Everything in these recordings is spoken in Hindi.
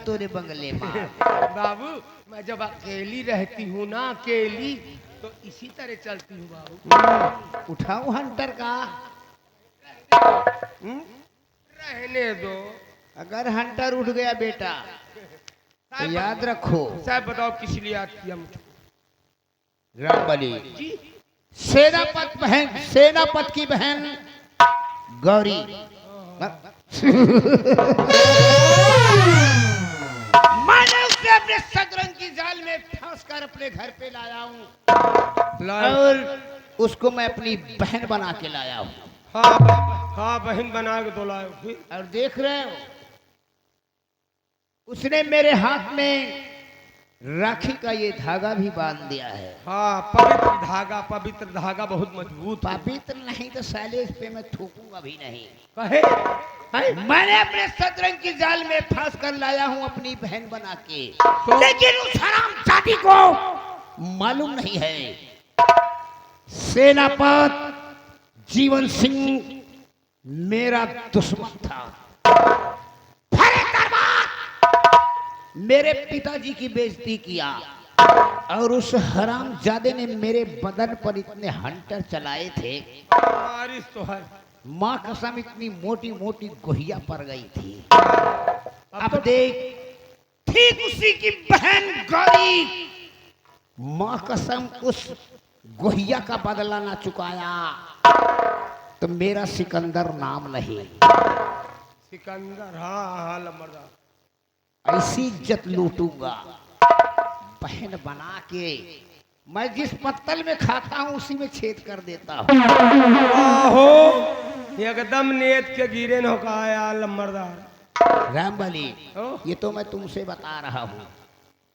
तोरे बंगले में। बाबू मैं जब अकेली रहती हूँ ना, अकेली, तो इसी तरह चलती हूँ बाबू। उठाऊं हंटर का? रहने दो। अगर हंटर उठ गया बेटा तो याद रखो। साहब बताओ किस लिए याद किया मुझे? रामबली जी। सेनापति की बहन गौरी मैंने उसे अपने सतरंग की जाल में फंस कर अपने घर पे लाया हूँ और उसको मैं अपनी बहन बना के लाया हूँ। हाँ बहन बना के तो लाए। और देख रहे हो उसने मेरे हाथ में राखी का ये धागा भी बांध दिया है। हाँ पवित्र धागा बहुत मजबूत। पवित्र नहीं तो साले इस पे मैं थूकूंगा भी नहीं। कहे मैंने अपने सतरंग की जाल में फंस कर लाया हूँ अपनी बहन बना के, लेकिन उस हरामजादी को मालूम नहीं है सेनापति जीवन सिंह मेरा दुश्मन था। मेरे पिताजी की बेइज्जती किया और उस हरामजादे ने मेरे बदन पर इतने हंटर चलाए थे, बारिश तो है। माँ कसम इतनी मोटी मोटी गोहिया पड़ गई थी। अब देख ठीक उसी की बहन गौरी माँ कसम उस गोहिया का बदला ना चुकाया तो मेरा सिकंदर नाम नहीं। सिकंदर हाँ लंबरदार। ऐसी इज्जत लूटूंगा बहन बना के। मैं जिस पत्तल में खाता हूँ उसी में छेद कर देता हूँ। एकदम नेत के गिरे न का लंबरदार। रामबली ये तो मैं तुमसे बता रहा हूँ,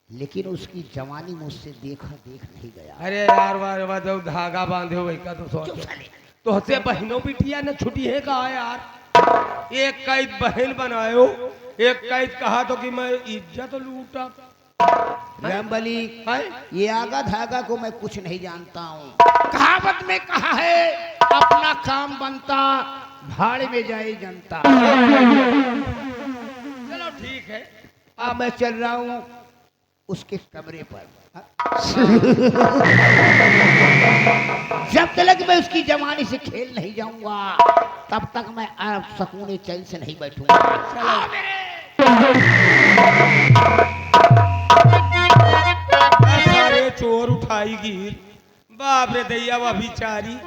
लेकिन उसकी जवानी मुझसे देख नहीं गया। अरे यार वाह जब धागा बांधे हो का तो सोच तो हसे बहनों बिटिया न छुट्टी है कहा यार। एक कैद बहन बनायो, एक कैद कहा तो कि मैं इज्जत लूटा। रामबली ये आगा धागा को मैं कुछ नहीं जानता हूँ। कहावत में कहा है अपना काम बनता भाड़े में जाए जनता। चलो ठीक है अब मैं चल रहा हूँ उसके कमरे पर। जब तक मैं उसकी जवानी से खेल नहीं जाऊंगा तब तक मैं सकून चैन से नहीं बैठूंगा। सारे चोर उठाई गिर। बाप रे दैया वह बिचारी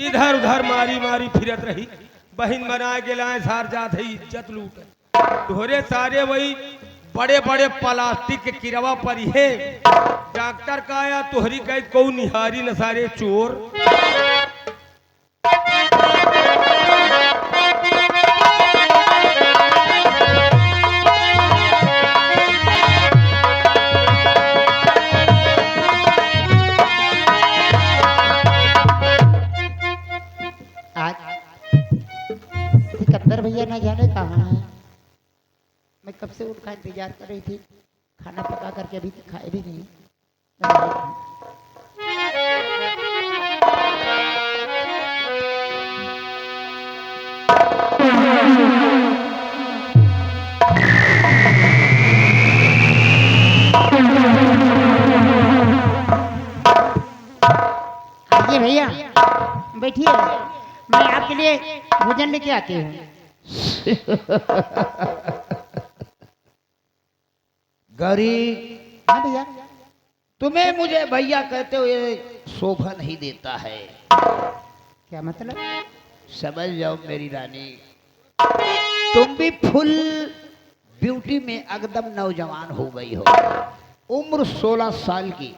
इधर उधर मारी मारी फिरत रही। बहन बना के लाए सार जात है इज्जत लूट। तोहरे सारे वही बड़े बड़े प्लास्टिक के किरवा पर है। डॉक्टर का आया तोहरी कैद को निहारी न सारे चोर। सिकंदर भैया ना जाने कहाँ है। मैं कब से उनका इंतजार कर रही थी, खाना पका करके अभी तक खाए भी नहीं। आइए भैया बैठिए, मैं आपके लिए भोजन लेके आती हूँ। गौरी हाँ भैया, तुम्हें मुझे भैया कहते हुए शोभा नहीं देता है। क्या मतलब? समझ जाओ मेरी रानी, तुम भी फुल ब्यूटी में एकदम नौजवान हो गई हो। उम्र 16 साल की,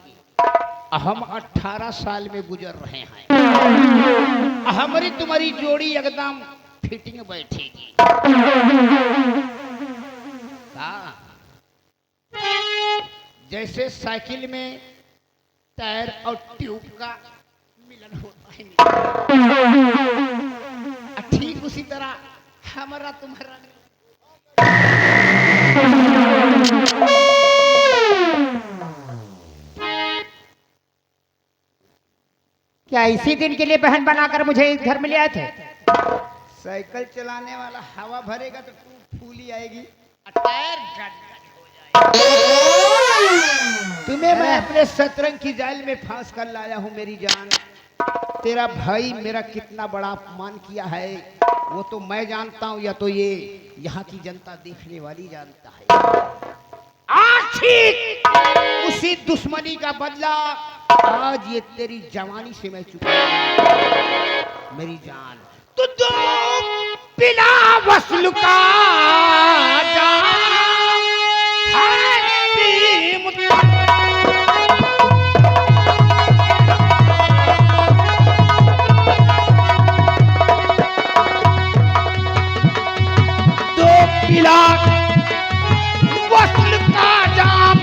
हम 18 साल में गुजर रहे हैं। हमारी तुम्हारी जोड़ी एकदम फिटिंग बैठेगी। हाँ, जैसे साइकिल में टायर और ट्यूब का मिलन होता है, ठीक उसी तरह हमारा तुम्हारा। क्या इसी दिन के लिए बहन बनाकर मुझे इस घर में ले आए थे? साइकिल चलाने वाला हवा भरेगा तो फूली आएगी, टायर तुम्हें मैं अपने शतरंज की जाल में फांस कर लाया हूं मेरी जान। तेरा भाई मेरा कितना बड़ा अपमान किया है वो तो मैं जानता हूं, या तो ये यहाँ की जनता देखने वाली जानता है। आज ठीक उसी दुश्मनी का बदला आज ये तेरी जवानी से मैं चुका मेरी जान। तो दो बिना वस्ल का जाम है दो बिना वस्ल का जाम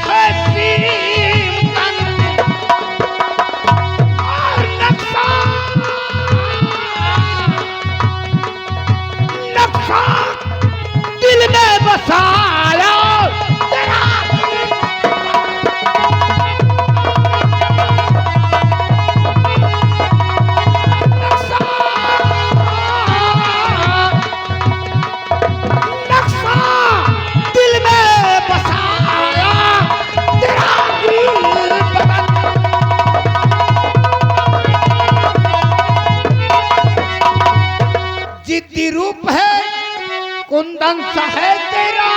है सीमतन और नक्शा नक्शा दिल में बसाया तेरा नक्शा नक्शा दिल में बसाया तेरा दिल बदन। जिद्दी रूप है कुंदन सा है तेरा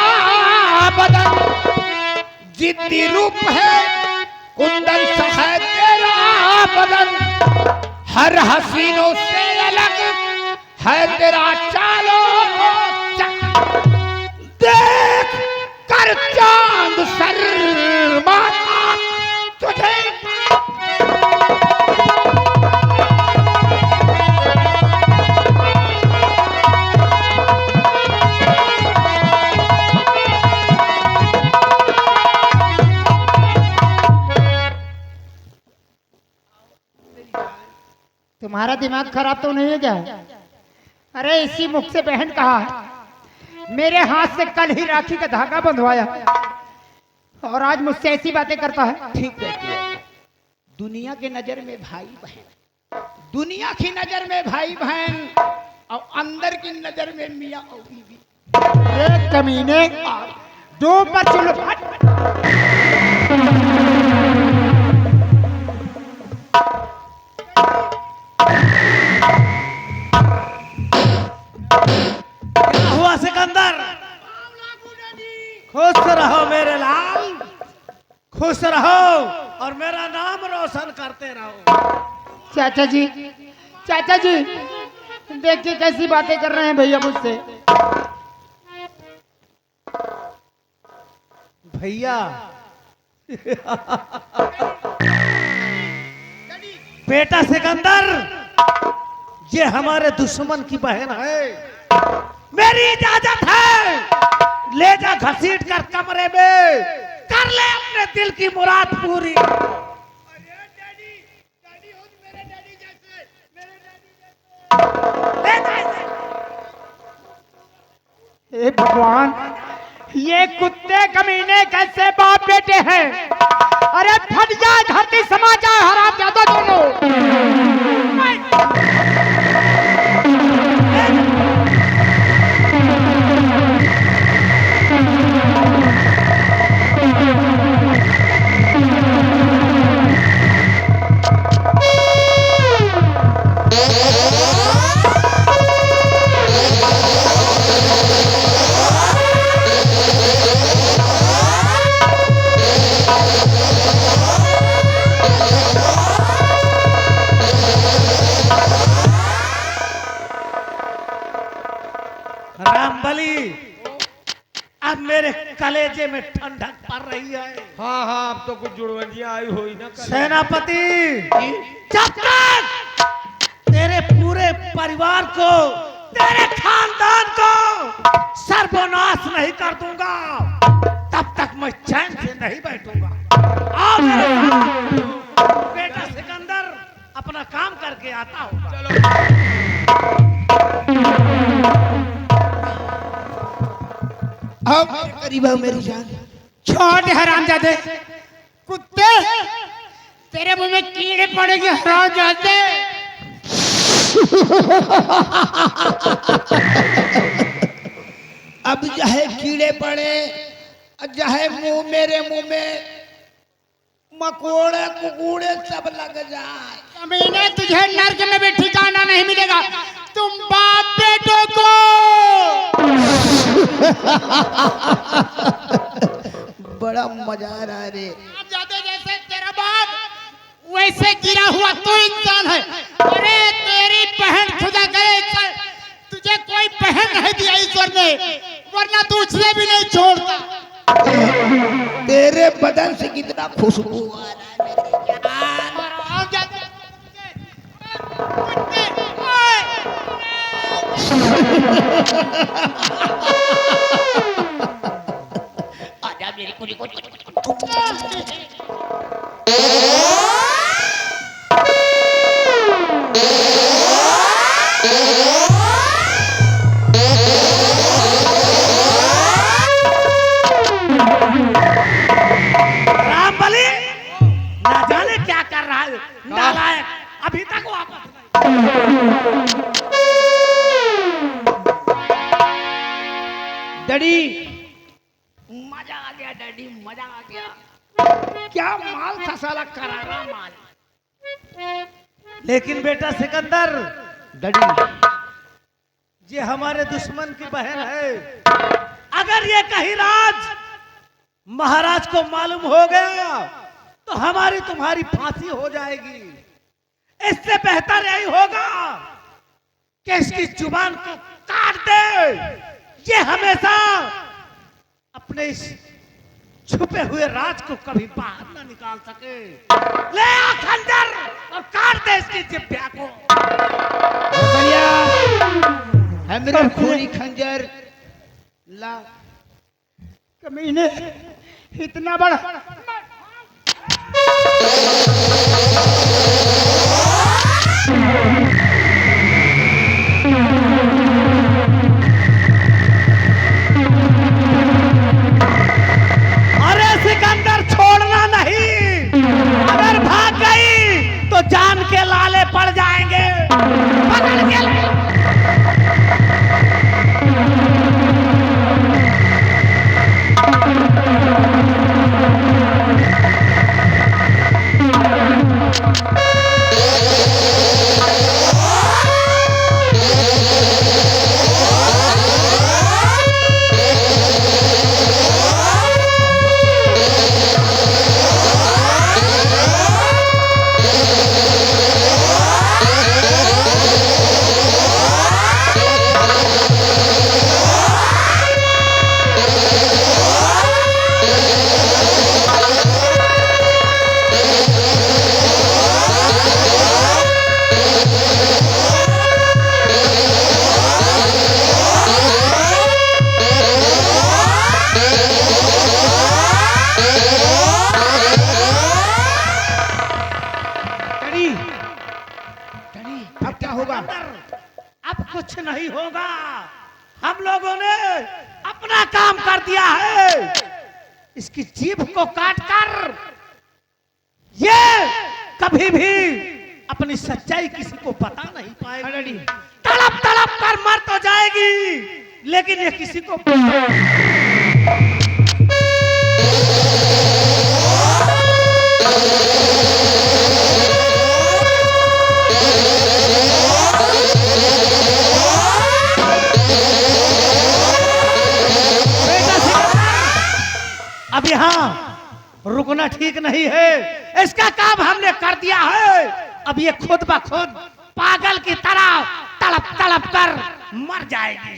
बदन। जिद्दी रूप है कुंदन सा है तेरा बदन। हर हसीनों से अलग है तेरा चालो देख कर चांद शर्माता तुझे। तुम्हारा दिमाग खराब तो नहीं है क्या? अरे इसी मुख से बहन कहा है, मेरे हाथ से कल ही राखी का धागा बंधवाया और आज मुझसे ऐसी बातें करता है। ठीक कहती है। दुनिया के नजर में भाई बहन, दुनिया की नजर में भाई बहन और अंदर की नजर में मियाँ और बीवी। एक कमीने दो पर चलो। क्या हुआ सिकंदर? खुश रहो मेरे लाल, खुश रहो और मेरा नाम रोशन करते रहो। चाचा जी, चाचा जी, देखिए कैसी बातें कर रहे हैं भैया मुझसे। भैया बेटा सिकंदर, ये हमारे दुश्मन की बहन है। मेरी इजाजत है, ले जा घसीट कर कमरे में, कर ले अपने दिल की मुराद पूरी। ले जा इसे। हे भगवान, ये कुत्ते कमीने कैसे बाप बेटे हैं? अरे फट जाए धरती समा जाए हराम ज्यादा दोनों। रामबली, अब मेरे कलेजे में ठंडक पड़ रही है। हाँ हाँ, अब तो कुछ जुड़वंजियां आई हुई ना कल। सेनापति, जब तक तेरे पूरे परिवार को, तेरे खानदान को सर्वनाश नहीं कर दूंगा, तब तक मैं चैन से नहीं बैठूंगा। आओ मेरे साथ। बेटा सिकंदर अपना काम करके आता होगा। चलो अब करीब आओ मेरी जान। छोटे हरामजादे कुत्ते, तेरे मुंह में कीड़े पड़ेंगे हरामजादे। अब चाहे कीड़े पड़े, चाहे मुंह मेरे मुंह में मकोड़े कुकूड़े सब लग जाए, कमीने तुझे नर्क में भी ठिकाना नहीं मिलेगा। तुम बाप बेटों को बड़ा मजा आ रहा है रे। आप जाते जैसे तेरा बाप वैसे गिरा हुआ तू इंसान है। अरे तेरी बहन खुदा करे तुझे कोई बहन नहीं दिया ईश्वर ने, वरना तू उससे भी नहीं छोड़ता। तेरे बदन से कितना खुशबू आ रहा है मेरी जान। और आप जाते आजा मेरी कुड़ी को। राम बलि ना जाने क्या कर रहा है नालायक, अभी तक वापस नहीं। डैडी मजा आ गया, डैडी मजा आ गया। क्या माल था साला, करारा माल। लेकिन बेटा सिकंदर, डैडी ये हमारे दुश्मन की बहन है। अगर ये कहीं राज महाराज को मालूम हो गया तो हमारी तुम्हारी फांसी हो जाएगी। इससे बेहतर यही होगा कि इसकी जुबान को काट दे। ये हमेशा अपने इस छुपे हुए राज को कभी बाहर ना निकाल सके। ले आ खंजर और काट दे इसकी जिह्वा को। है मेरा खूनी खंजर ला। कमीने इतना बड़ा अरे सिकंदर छोड़ना नहीं, अगर भाग गई तो जान के लाले पड़ जाएंगे। पकड़ के ले। अब क्या होगा? अब कुछ नहीं होगा। हम लोगों ने अपना काम कर दिया है। इसकी जीभ को काट कर ये कभी भी अपनी सच्चाई किसी को पता नहीं पाएगी। तड़प तड़प कर मर तो जाएगी, लेकिन ये किसी को अब यहाँ रुकना ठीक नहीं है। इसका काम हमने कर दिया है। अब ये खुद ब खुद पागल की तरह तड़प तड़प कर मर जाएगी।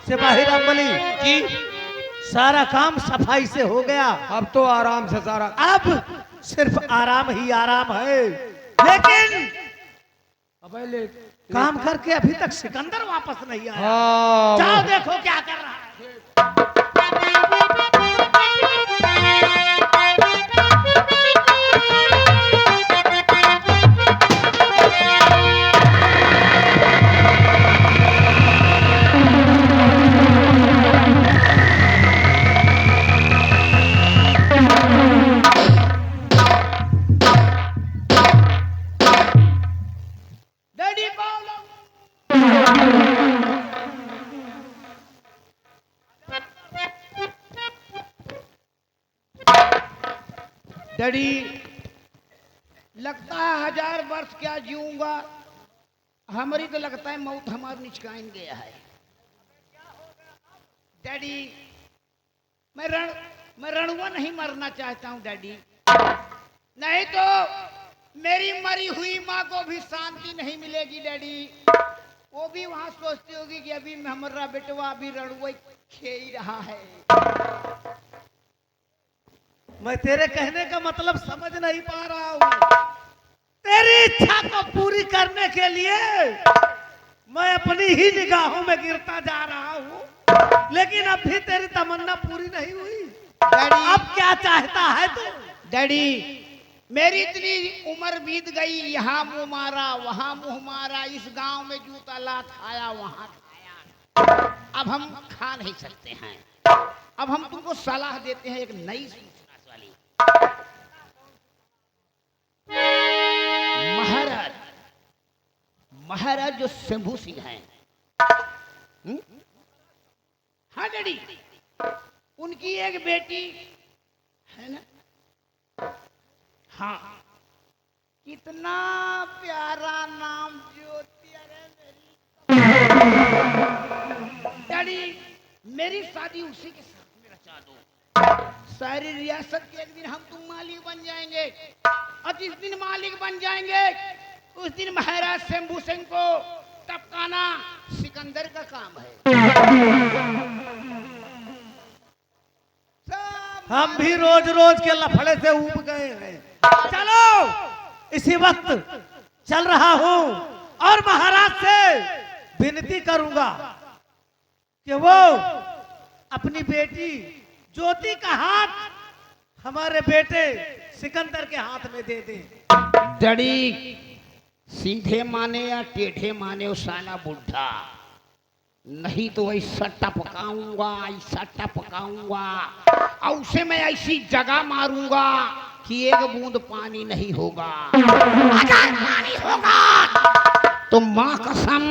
सिपाही रामबली जी सारा काम सफाई से हो गया। अब तो आराम से सारा अब सिर्फ आराम ही आराम है, लेकिन अबे ले काम करके अभी तक सिकंदर वापस नहीं आया। हाँ जाओ देखो क्या कर रहा है। डैडी बोलो। डैडी लगता है 1000 वर्ष क्या जीऊंगा, हमारी तो लगता है मौत हमारी निचकाइन गया है। डैडी मैं रणुआ नहीं मरना चाहता हूँ डैडी, नहीं तो मेरी मरी हुई माँ को भी शांति नहीं मिलेगी डैडी। वो भी वहां सोचती होगी कि अभी हमारा बेटवा अभी रणुआ खे ही रहा है। मैं तेरे कहने का मतलब समझ नहीं पा रहा हूँ। तेरी इच्छा को पूरी करने के लिए मैं अपनी ही निगाहों में गिरता जा रहा हूँ, लेकिन अब भी तेरी तमन्ना पूरी नहीं हुई। डैडी अब क्या चाहता है तू? डैडी मेरी इतनी उम्र बीत गई, यहाँ मुंह मारा वहाँ मुंह मारा, इस गांव में जूता लात खाया वहाँ खाया, अब हम खा नहीं सकते हैं। अब हम तुमको सलाह देते हैं एक नई सूचना वाली। महाराज महाराज जो शंभू सिंह हैं, हाँ डैडी, उनकी एक बेटी है ना, हाँ कितना प्यारा नाम ज्योति। अरे डैडी मेरी शादी उसी के साथ में रचा दो। सारी रियासत के एक दिन हम तुम मालिक बन जाएंगे, और जिस दिन मालिक बन जाएंगे उस दिन महाराज शंभू सिंह को टपकाना सिकंदर का काम है। हम भी रोज रोज के लफड़े से ऊब गए हैं। चलो इसी वक्त चल रहा हूं और महाराज से विनती करूंगा कि वो अपनी बेटी ज्योति का हाथ हमारे बेटे सिकंदर के हाथ में दे दे। डैडी सीधे माने या टेढ़े माने वो साला बुढ़ा, नहीं तो ऐसा टपकाऊंगा ऐसा टपकाऊंगा, और उसे मैं ऐसी जगह मारूंगा कि एक बूंद पानी नहीं होगा। अगर पानी होगा तो माँ कसम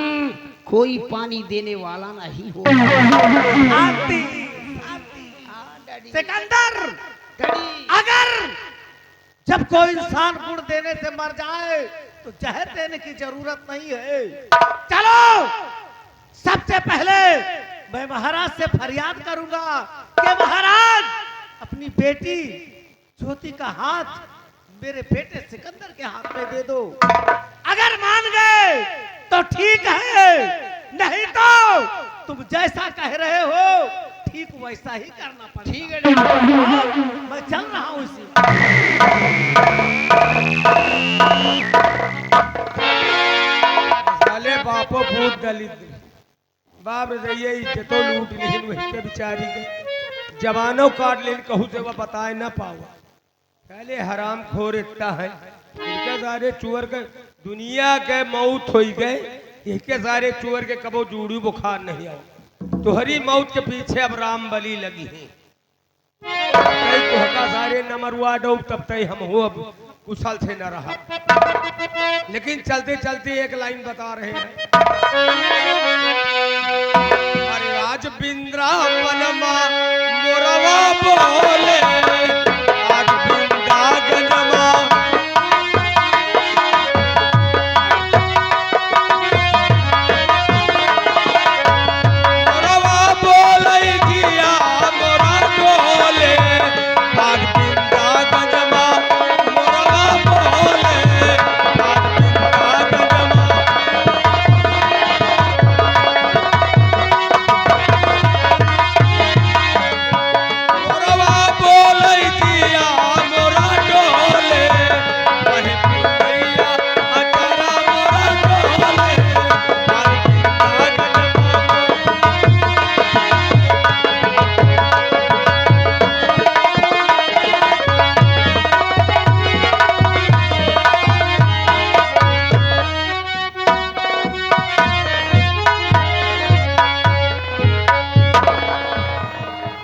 कोई पानी देने वाला नहीं होगा। आती, सिकंदर, अगर जब कोई इंसान गुण देने से मर जाए तो जहर देने की जरूरत नहीं है। चलो सबसे पहले मैं महाराज से फरियाद करूंगा कि महाराज अपनी बेटी ज्योति का हाथ मेरे बेटे सिकंदर के हाथ में दे दो। अगर मान गए तो ठीक है, नहीं तो तुम जैसा कह रहे हो ठीक वैसा ही करना पड़ेगा। ठीक है डॉक्टर। मैं चल रहा हूँ इसी। साले बापो भूत दलित बाप रे दैया इज्जतो लूट लेकिन वही के बिचारी के जवानों काट लेन कहूँ से वह बताए ना पावा। पहले हराम खोर इतना है इनके सारे चुअर के दुनिया के मौत हो गए। इसके सारे चुअर के कबो जूड़ी बुखार नहीं आओ। तुहरी मौत के पीछे अब राम बली लगी है। तुहका सारे नमरुआ डो तब तक हम हो अब कुशल से न रहा। लेकिन चलते चलते एक लाइन बता रहे हैं। अरे आज बिंद्रावन मोरवा बोले आज बिंदागन मोरवा बोले जिया मोरा बोले आज बिंदागन मोरवा बोले आज बिंदागन मोरवा बोले जिया मोरा डोले वही पिंगैया अचारा मोरा डोले आज बिंदागन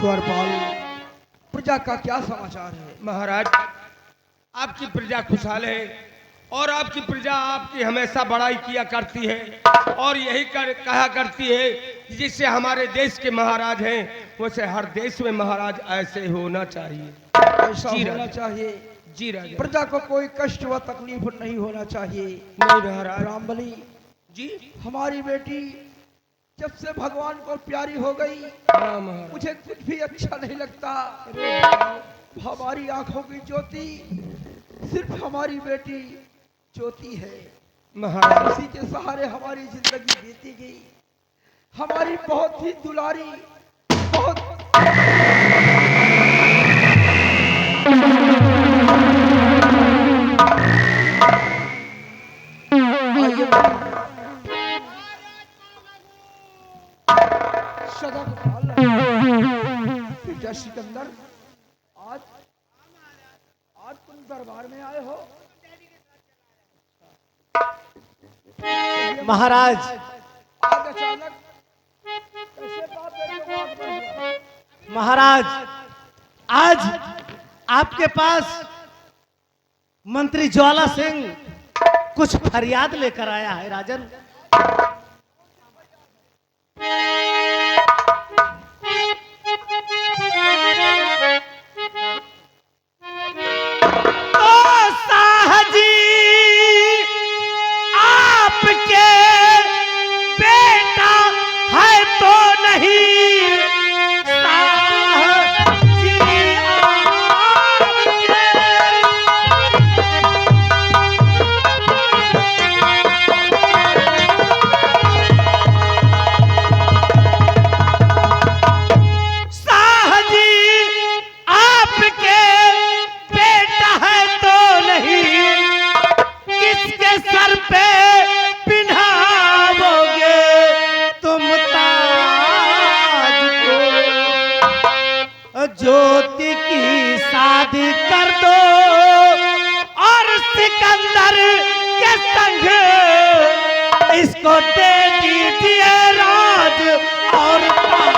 द्वारपाल प्रजा का क्या समाचार है? महाराज आपकी प्रजा खुशहाल है और आपकी प्रजा आपकी हमेशा बड़ाई किया करती है और यही कहा करती है कि जिससे हमारे देश के महाराज हैं वैसे हर देश में महाराज ऐसे होना चाहिए। ऐसा जी होना राजा। चाहिए। जी राजा। प्रजा को कोई कष्ट व तकलीफ नहीं होना चाहिए। नहीं महाराज। रामबली जी हमारी बेटी जब से भगवान को प्यारी हो गई हाँ महाराज। मुझे कुछ भी अच्छा नहीं लगता। हमारी आंखों की ज्योति सिर्फ हमारी बेटी ज्योति है। महाराज उसी के सहारे हमारी जिंदगी बीती गई। हमारी बहुत ही दुलारी बहुत आइए सदा को पाल बेटा सिकंदर आज तुम दरबार में आए हो। महाराज आज अचानक कैसे बात बेटे को आग बढ़ गया? महाराज आज आपके पास मंत्री ज्वाला सिंह कुछ फरियाद लेकर आया है राजन। ज्योति की शादी कर दो और सिकंदर के संग इसको दे दीजिए राज और ताज।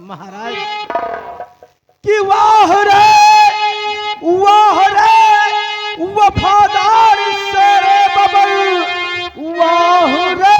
महाराज कि वाह रे वफादार शेरे बबल वाह रे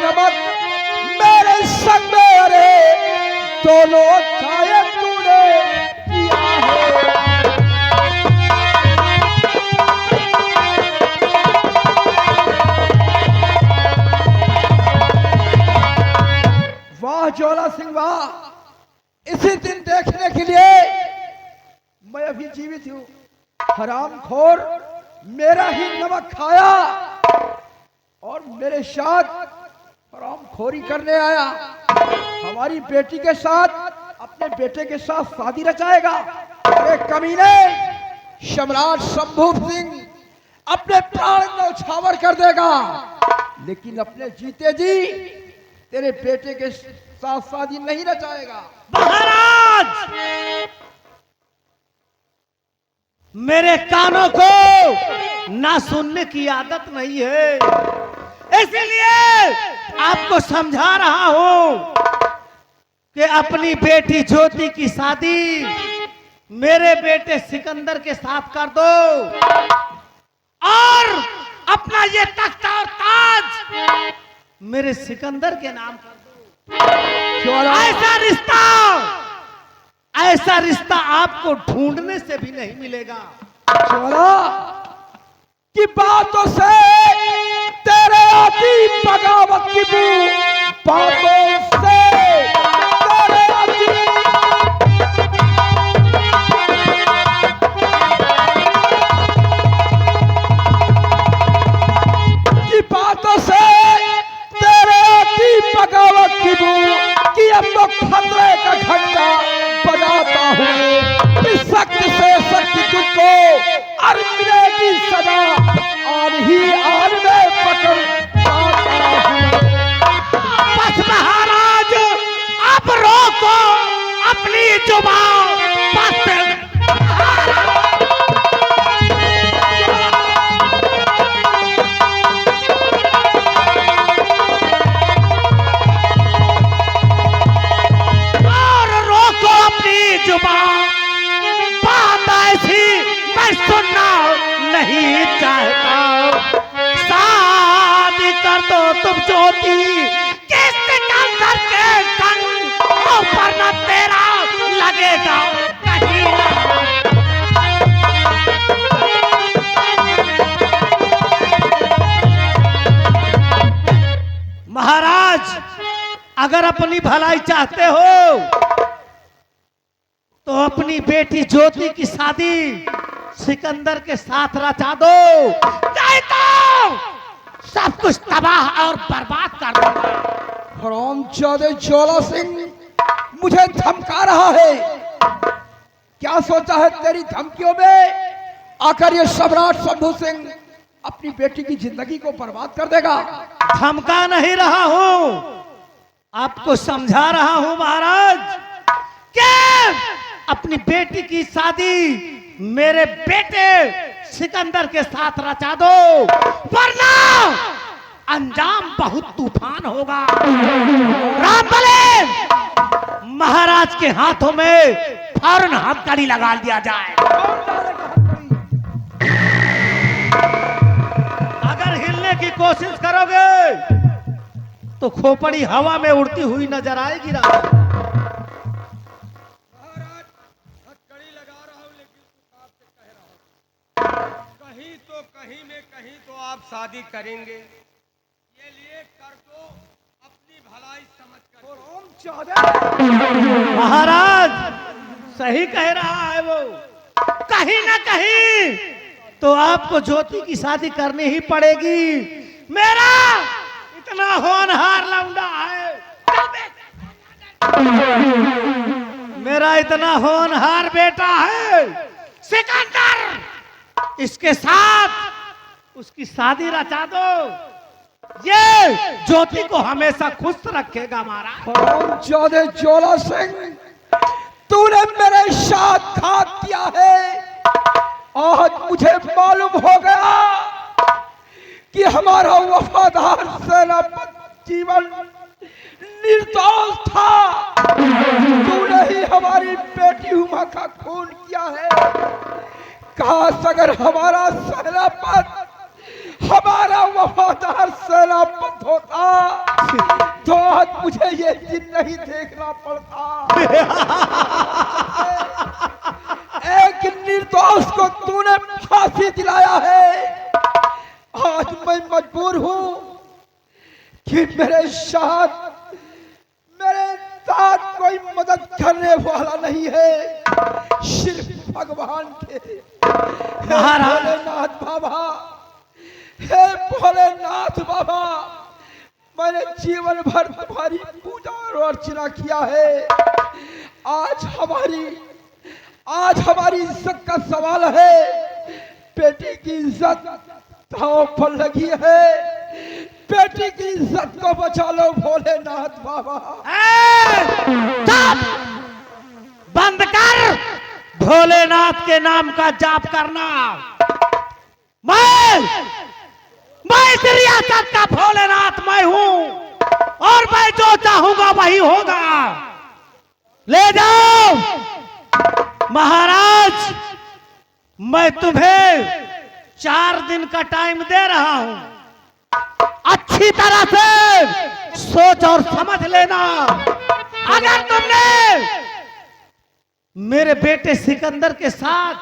नमक मेरे संग मेरे दोनों चाहे तूने किया है। वाह ज्वाला सिंह वाह, इसी दिन देखने के लिए मैं अभी जीवित हूँ। हरामखोर मेरा ही नमक खाया और मेरे साथ हरामखोरी करने आया। हमारी बेटी के साथ, अपने बेटे के साथ शादी रचाएगा। अरे कमीने, सम्राट शंभू सिंह अपने प्राण न्यौछावर कर देगा, लेकिन अपने जीते जी तेरे बेटे के साथ शादी नहीं रचाएगा। महाराज, मेरे कानों को ना सुनने की आदत नहीं है, इसलिए आपको समझा रहा हूं कि अपनी बेटी ज्योति की शादी मेरे बेटे सिकंदर के साथ कर दो और अपना ये तख्त और ताज मेरे सिकंदर के नाम कर दो। ऐसा रिश्ता आपको ढूंढने से भी नहीं मिलेगा। ज्वाला की बातों से तेरे आती बगावत की बू, बातों से तेरे आती की बातों से तेरे आती बगावत की बू, कि अब तो खतरे का घंटा बजाता हूँ। इस सख्त से सख्त तुझको और मिलेगी सजा, और ही आन में पकड़ पाता हूँ। बस महाराज, अब रोको अपनी जुबान। बस जुबान, बात ऐसी मैं सुनना नहीं चाहता। शादी कर दो तुम ज्योति के सिकंदर के संग, ऊपर न तेरा लगेगा कहीं महाराज, अगर अपनी भलाई चाहते हो तो अपनी बेटी ज्योति की शादी सिकंदर के साथ रचा दो, नहीं तो सब कुछ तबाह और बर्बाद कर दूंगा। हरामजादे ज्वाला सिंह मुझे धमका रहा है। क्या सोचा है तेरी धमकियों में आकर ये सम्राट शंभू सिंह अपनी बेटी की जिंदगी को बर्बाद कर देगा? धमका नहीं रहा हूं, आपको समझा रहा हूं महाराज, कि अपनी बेटी की शादी मेरे बेटे सिकंदर के साथ रचा दो, वरना अंजाम बहुत तूफान होगा। राम बले, महाराज के हाथों में फौरन हथकड़ी लगा दिया जाए। अगर हिलने की कोशिश करोगे तो खोपड़ी हवा में उड़ती हुई नजर आएगी। राम कहीं तो आप शादी करेंगे, ये लिए कर दो, अपनी भलाई समझ कर। महाराज सही कह रहा है वो, कहीं ना कहीं तो आपको ज्योति की शादी करनी ही पड़ेगी। मेरा इतना होनहार लौंडा है, मेरा इतना होनहार बेटा है सिकंदर, इसके साथ उसकी शादी रचा दो, ये ज्योति को हमेशा खुश रखेगा। हरामजादे ज्वाला सिंह, तूने मेरे साथ घात किया है। आज मुझे मालूम हो गया कि हमारा वफादार सेनापति जीवन निर्दोष था। तूने ही हमारी बेटी उमा का खून किया है। काश अगर हमारा सेनापति, हमारा वफादार सेनापति होता तो आज मुझे ये दिन नहीं देखना पड़ता। एक निर्दोष को तूने फांसी दिलाया है। आज मैं मजबूर हूं कि मेरे साथ कोई मदद करने वाला नहीं है, सिर्फ भगवान के। हे भोलेनाथ बाबा, हे भोलेनाथ बाबा, मैंने जीवन भर तुम्हारी पूजा और अर्चना किया है। आज हमारी इज्जत का सवाल है। बेटी की इज्जत दांव पर लगी है। बेटी की इज्जत को बचा लो भोलेनाथ बाबा। बंद कर भोलेनाथ के नाम का जाप करना। मैं इस रियासत का भोलेनाथ मैं हूं और मैं जो चाहूंगा वही होगा। ले जाओ महाराज, मैं तुम्हें 4 दिन का टाइम दे रहा हूं। अच्छी तरह से सोच और समझ लेना। अगर तुमने मेरे बेटे सिकंदर के साथ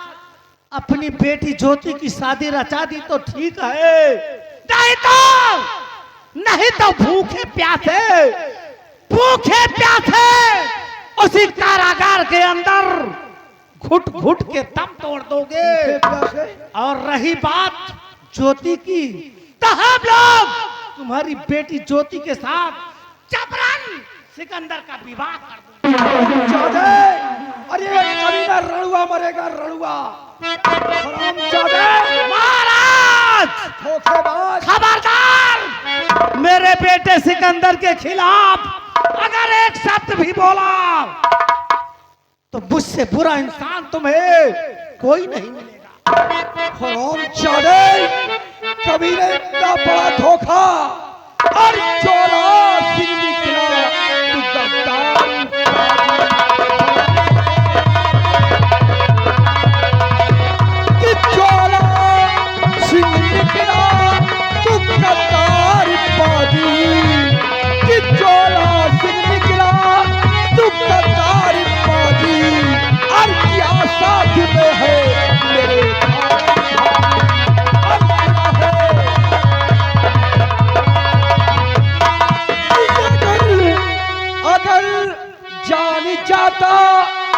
अपनी बेटी ज्योति की शादी रचा दी तो ठीक है, नहीं तो भूखे प्यासे उसी कारागार के अंदर घुट घुट के दम तोड़ दोगे। और रही बात ज्योति की, तो हम लोग तुम्हारी बेटी ज्योति के साथ जबरन सिकंदर का विवाह कर देंगे। अरे कमीना रणुआ मरेगा, रणुआ। महाराज धोखेबाज, खबरदार! मेरे बेटे सिकंदर के खिलाफ अगर एक शब्द भी बोला तो मुझसे बुरा इंसान तुम्हें कोई नहीं मिलेगा। कमीने का बड़ा धोखा और चोला सिंह निकला, तू गद्दार। चोला सिंह निकला, तू गद्दार पादी। चोला सिंह निकला, तू गद्दार पादी। और क्या साथ में है मेरे जाता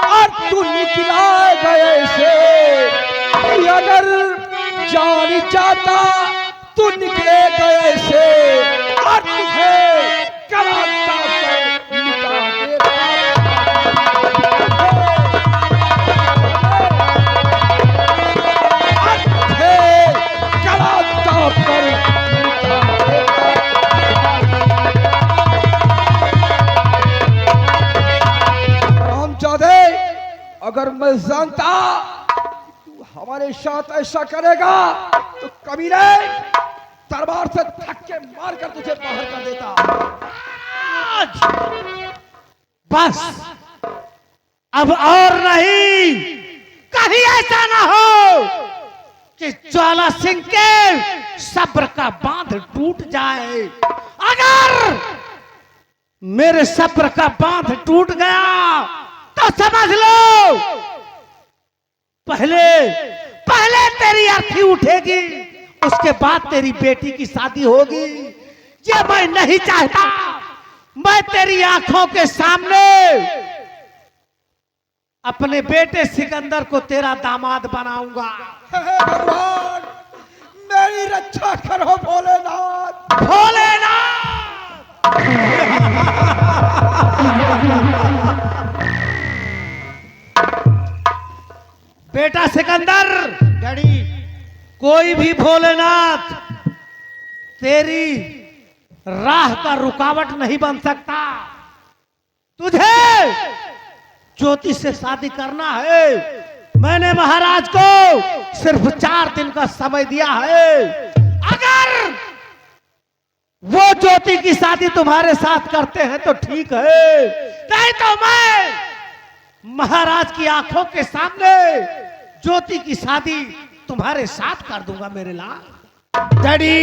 और तू निकला गए से। अगर जान जाता तू निकले गए से और तुझे कराता पर मिटा देता। कराता पर मिटा देता। अगर मैं जानता तू हमारे साथ ऐसा करेगा तो कमीने दरबार से धक्के मारकर तुझे बाहर कर देता। बस अब और नहीं, कहीं ऐसा ना हो कि ज्वाला सिंह के सब्र का बांध टूट जाए। अगर मेरे सब्र का बांध टूट गया तो समझ लो पहले तेरी अर्थी उठेगी, उसके बाद तेरी बेटी की शादी होगी। ये मैं नहीं चाहता। मैं तेरी आंखों के सामने अपने बेटे सिकंदर को तेरा दामाद बनाऊंगा। भगवान मेरी रक्षा करो भोलेनाथ। बेटा सिकंदर, डैडी, कोई भी भोलेनाथ तेरी राह का रुकावट नहीं बन सकता। तुझे ज्योति से शादी करना है। मैंने महाराज को सिर्फ 4 दिन का समय दिया है। अगर वो ज्योति की शादी तुम्हारे साथ करते हैं तो ठीक है, नहीं तो मैं महाराज की आंखों के सामने ज्योति की शादी तुम्हारे साथ कर दूंगा। मेरे लाल डैडी,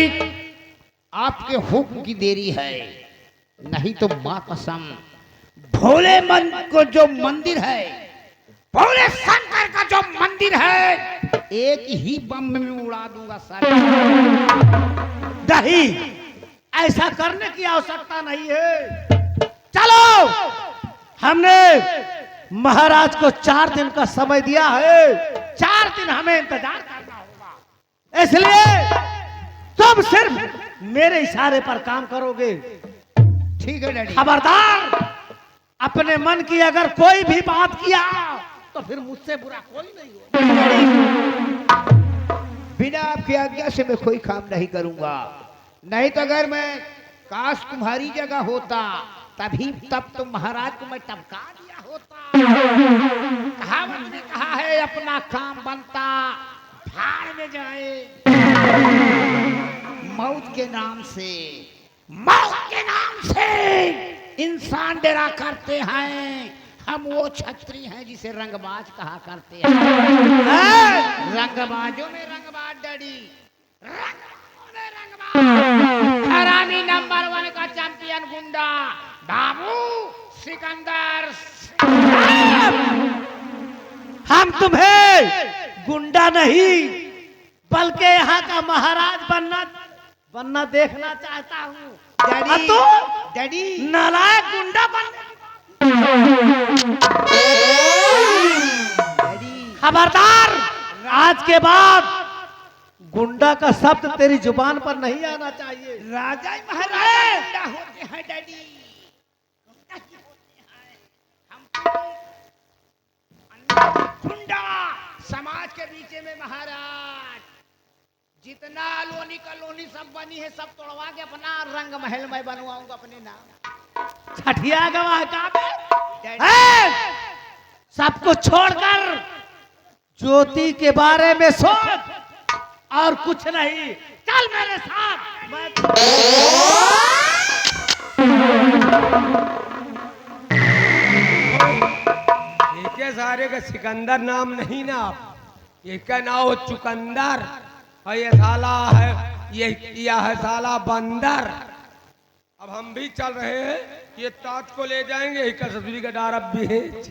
आपके हुक्म की देरी है। नहीं तो माँ कसम भोले मन को जो मंदिर है, भोले शंकर का जो मंदिर है, एक ही बम में उड़ा दूंगा सारे। नहीं, ऐसा करने की आवश्यकता नहीं है। चलो, हमने महाराज को 4 दिन का समय दिया है, 4 दिन हमें इंतजार करना होगा। इसलिए तुम सिर्फ मेरे इशारे पर काम करोगे। ठीक है डैडी। खबरदार, अपने मन की अगर कोई भी बात किया तो फिर मुझसे बुरा कोई नहीं होगा। बिना आपकी आज्ञा से मैं कोई काम नहीं करूंगा। नहीं तो अगर मैं काश तुम्हारी जगह होता तब तो महाराज को मैं टपका दिया होता। कहावत ने कहा है अपना काम बनता भाड़ में जाए। मौत के नाम से, मौत के नाम से इंसान डरा करते हैं। हम वो छत्री हैं जिसे रंगबाज कहा करते हैं। रंगबाजों में रंगबाज डैडी, रंगबाजों में रंगबाज। हरामी नंबर 1 का चैंपियन गुंडा बाबू सिकंदर। हम तुम्हें गुंडा नहीं बल्कि यहाँ का महाराज बनना देखना चाहता हूँ। डैडी, तो डैडी नालायक गुंडा बनने की डैडी खबरदार, आज के बाद गुंडा का शब्द तेरी जुबान पर नहीं आना चाहिए। राजा ही महाराजा गुंडा होते हैं डैडी, गुंडा ही होते हैं। हम गुंडा समाज के बीच में महाराज। जितना लोनी कलोनी सब बनी है सब तोड़वा के अपना रंग महल में बनवाऊंगा अपने नाम। छठिया गवाह का डैडी, सब कुछ छोड़कर ज्योति के बारे में सोच और कुछ नहीं। चल मेरे साथ। ये सारे का सिकंदर नाम नहीं ना, ये का नाम हो चुकंदर। और ये साला है, ये किया है साला बंदर। अब हम भी चल रहे हैं, ये ताज को ले जाएंगे, एक ससुरी का डार अब बेच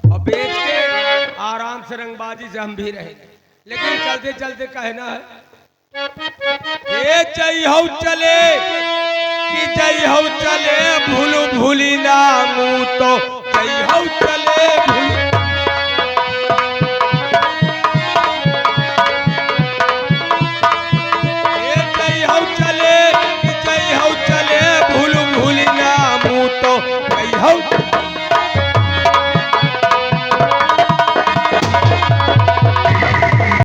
और बेच के आराम से रंगबाजी से हम भी रहेंगे। लेकिन चलते चलते कहना है ये जय हो चले कि जय हो चले, भूल भूली ना मुँह तो